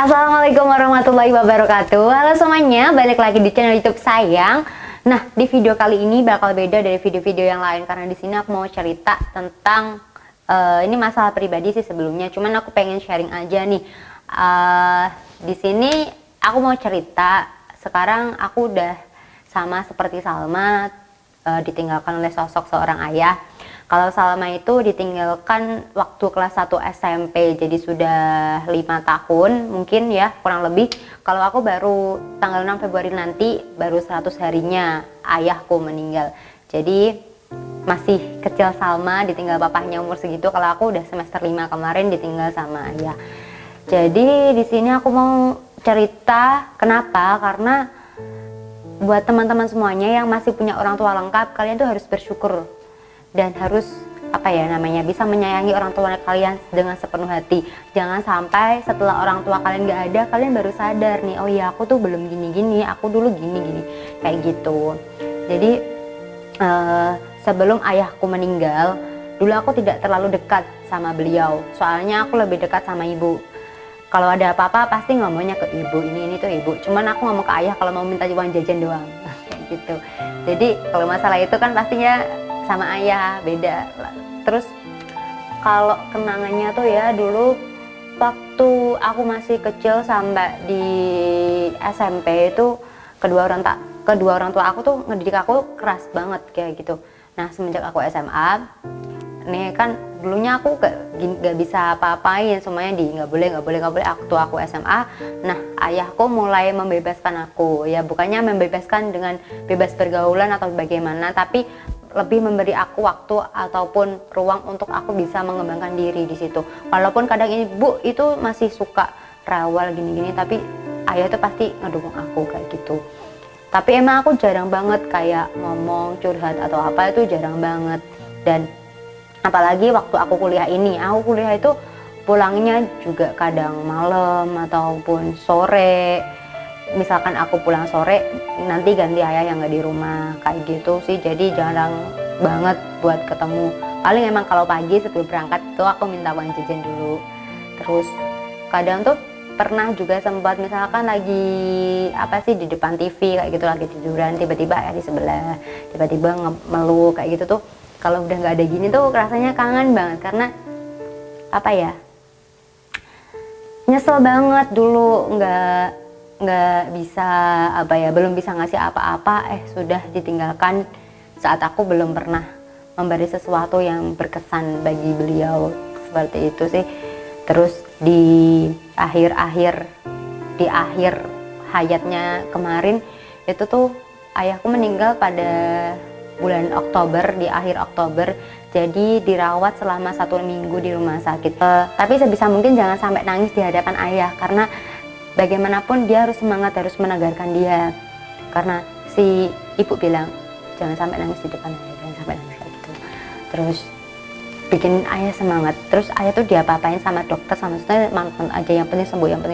Assalamualaikum warahmatullahi wabarakatuh. Halo semuanya, balik lagi di channel YouTube Sayang. Nah, di video kali ini bakal beda dari video-video yang lain karena di sini aku mau cerita tentang ini masalah pribadi sih sebelumnya. Cuman aku pengen sharing aja nih. Di sini aku mau cerita. Sekarang aku udah sama seperti Salma, ditinggalkan oleh sosok seorang ayah. Kalau Salma itu ditinggalkan waktu kelas 1 SMP, jadi sudah 5 tahun mungkin ya, kurang lebih. Kalau aku baru tanggal 6 Februari nanti, baru 100 harinya ayahku meninggal. Jadi masih kecil Salma, ditinggal papahnya umur segitu. Kalau aku udah semester 5 kemarin ditinggal sama ayah. Jadi di sini aku mau cerita kenapa, karena buat teman-teman semuanya yang masih punya orang tua lengkap, kalian tuh harus bersyukur dan harus bisa menyayangi orang tua kalian dengan sepenuh hati. Jangan sampai setelah orang tua kalian gak ada, kalian baru sadar nih, oh iya aku tuh belum gini-gini, aku dulu gini-gini, kayak gitu. Jadi sebelum ayahku meninggal, dulu aku tidak terlalu dekat sama beliau, soalnya aku lebih dekat sama ibu. Kalau ada apa-apa pasti ngomongnya ke ibu, ini tuh ibu. Cuman aku ngomong ke ayah kalau mau minta uang jajan doang, kayak gitu. Jadi kalau masalah itu kan pastinya sama ayah beda. Terus kalau kenangannya tuh ya, dulu waktu aku masih kecil sampai di SMP itu kedua orang tua aku tuh ngedidik aku keras banget kayak gitu. Nah semenjak aku SMA nih kan, dulunya aku gak bisa apa-apain, semuanya nggak boleh waktu aku SMA. Nah ayahku mulai membebaskan aku, ya bukannya membebaskan dengan bebas pergaulan atau bagaimana, tapi lebih memberi aku waktu ataupun ruang untuk aku bisa mengembangkan diri di situ. Walaupun kadang ibu itu masih suka rewel gini-gini, tapi ayah itu pasti ngedukung aku kayak gitu. Tapi emang aku jarang banget kayak ngomong curhat atau apa, itu jarang banget. Dan apalagi waktu aku kuliah ini, aku kuliah itu pulangnya juga kadang malam ataupun sore. Misalkan aku pulang sore, nanti ganti ayah yang nggak di rumah kayak gitu sih. Jadi jarang banget buat ketemu. Paling emang kalau pagi sebelum berangkat itu aku minta uang jajan dulu. Terus kadang tuh pernah juga sempat misalkan lagi di depan TV kayak gitu, lagi tiduran, tiba-tiba ayah di sebelah, tiba-tiba meluk kayak gitu tuh. Kalau udah nggak ada gini tuh rasanya kangen banget, karena nyesel banget dulu nggak bisa belum bisa ngasih apa-apa, sudah ditinggalkan saat aku belum pernah memberi sesuatu yang berkesan bagi beliau, seperti itu sih. Terus di akhir hayatnya kemarin itu tuh ayahku meninggal pada bulan Oktober, di akhir Oktober. Jadi dirawat selama 1 minggu di rumah sakit. Tapi sebisa mungkin jangan sampai nangis di hadapan ayah, karena bagaimanapun dia harus semangat, harus menegarkan dia. Karena si ibu bilang jangan sampai nangis di depan ayah, jangan sampai nangis kayak gitu. Terus bikin ayah semangat. Terus ayah tuh diapa-apain sama dokter, sama suster, aja yang penting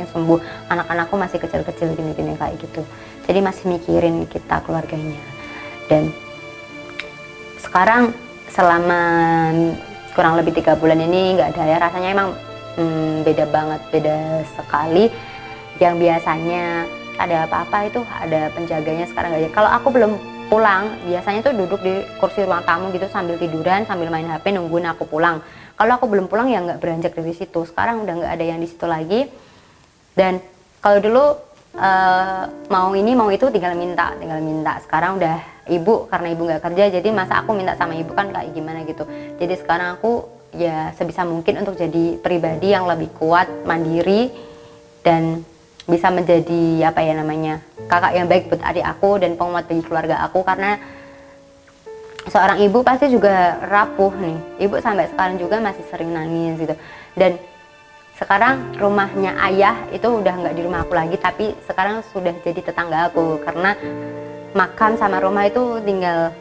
sembuh. Anak-anakku masih kecil-kecil gini-gini kayak gitu. Jadi masih mikirin kita keluarganya. Dan sekarang selama kurang lebih 3 bulan ini nggak ada ya, rasanya emang beda banget, beda sekali. Yang biasanya ada apa-apa itu ada penjaganya, sekarang nggak ada. Kalau aku belum pulang biasanya tuh duduk di kursi ruang tamu gitu sambil tiduran, sambil main HP nungguin aku pulang. Kalau aku belum pulang ya nggak beranjak dari situ. Sekarang udah nggak ada yang di situ lagi. Dan kalau dulu mau ini mau itu tinggal minta. Sekarang udah ibu, karena ibu nggak kerja, jadi masa aku minta sama ibu kan kayak gimana gitu. Jadi sekarang aku ya sebisa mungkin untuk jadi pribadi yang lebih kuat, mandiri, dan bisa menjadi kakak yang baik buat adik aku dan penguat bagi keluarga aku. Karena seorang ibu pasti juga rapuh nih. Ibu sampai sekarang juga masih sering nangis gitu. Dan sekarang rumahnya ayah itu udah nggak di rumah aku lagi, tapi sekarang sudah jadi tetangga aku, karena makam sama rumah itu tinggal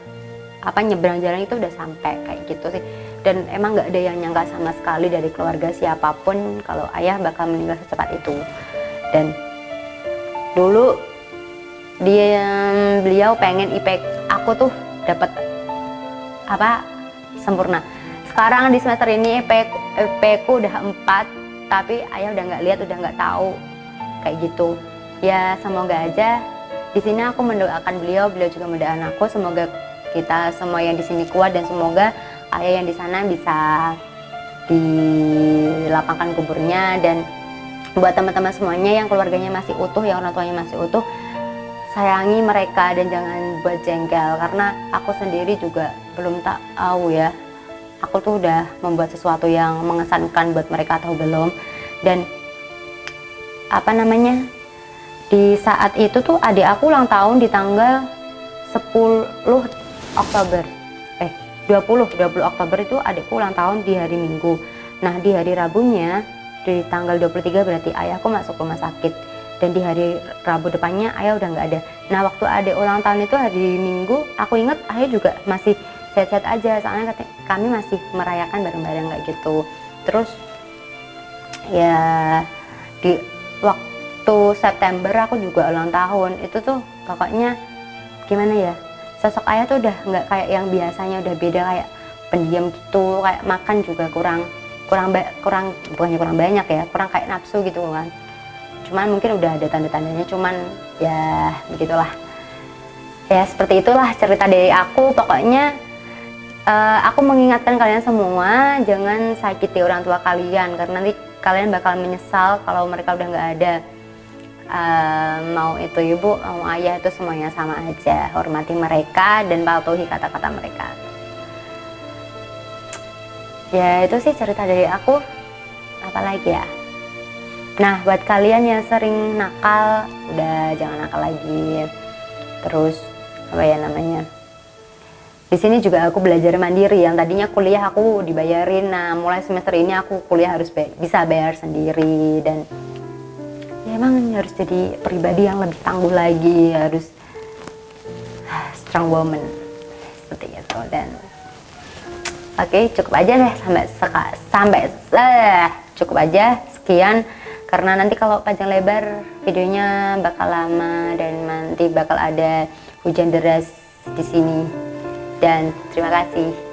nyebrang jalan itu udah sampai kayak gitu sih. Dan emang nggak ada yang nyangka sama sekali dari keluarga siapapun kalau ayah bakal meninggal secepat itu. Dan dulu beliau pengen IP aku tuh dapat sempurna. Sekarang di semester ini IP ku udah 4, tapi ayah udah nggak lihat, udah nggak tahu kayak gitu. Ya semoga aja di sini aku mendoakan beliau juga mendoakan aku, semoga kita semua yang di sini kuat dan semoga ayah yang di sana bisa dilapangkan kuburnya. Dan buat teman-teman semuanya yang keluarganya masih utuh, yang orang tuanya masih utuh, sayangi mereka dan jangan buat jengkel, karena aku sendiri juga belum tahu ya aku tuh udah membuat sesuatu yang mengesankan buat mereka atau belum. Dan apa namanya, di saat itu tuh adik aku ulang tahun di tanggal 10 Oktober 20 Oktober itu adikku ulang tahun di hari Minggu. Nah di hari Rabunya di tanggal 23 berarti ayahku masuk rumah sakit, dan di hari Rabu depannya ayah udah nggak ada. Nah waktu adik ulang tahun itu hari Minggu, aku inget ayah juga masih sehat-sehat aja, soalnya kami masih merayakan bareng-bareng kayak gitu. Terus ya di waktu September aku juga ulang tahun, itu tuh pokoknya gimana ya, sosok ayah tuh udah nggak kayak yang biasanya, udah beda, kayak pendiam gitu, kayak makan juga kurang bukannya kurang banyak ya, kurang kayak nafsu gitu kan. Cuman mungkin udah ada tanda-tandanya, cuman ya begitulah. Ya seperti itulah cerita dari aku. Pokoknya aku mengingatkan kalian semua, jangan sakiti orang tua kalian, karena nanti kalian bakal menyesal kalau mereka udah nggak ada. Mau itu ibu, mau ayah, itu semuanya sama aja. Hormati mereka dan patuhi kata-kata mereka. Ya itu sih cerita dari aku. Apalagi ya, nah buat kalian yang sering nakal, udah jangan nakal lagi. Terus apa ya namanya, di sini juga aku belajar mandiri. Yang tadinya kuliah aku dibayarin, nah mulai semester ini aku kuliah harus bisa bayar sendiri. Dan ya emang harus jadi pribadi yang lebih tangguh lagi, harus strong woman seperti itu. Dan oke, cukup aja deh cukup aja sekian, karena nanti kalau panjang lebar videonya bakal lama dan nanti bakal ada hujan deras di sini. Dan terima kasih.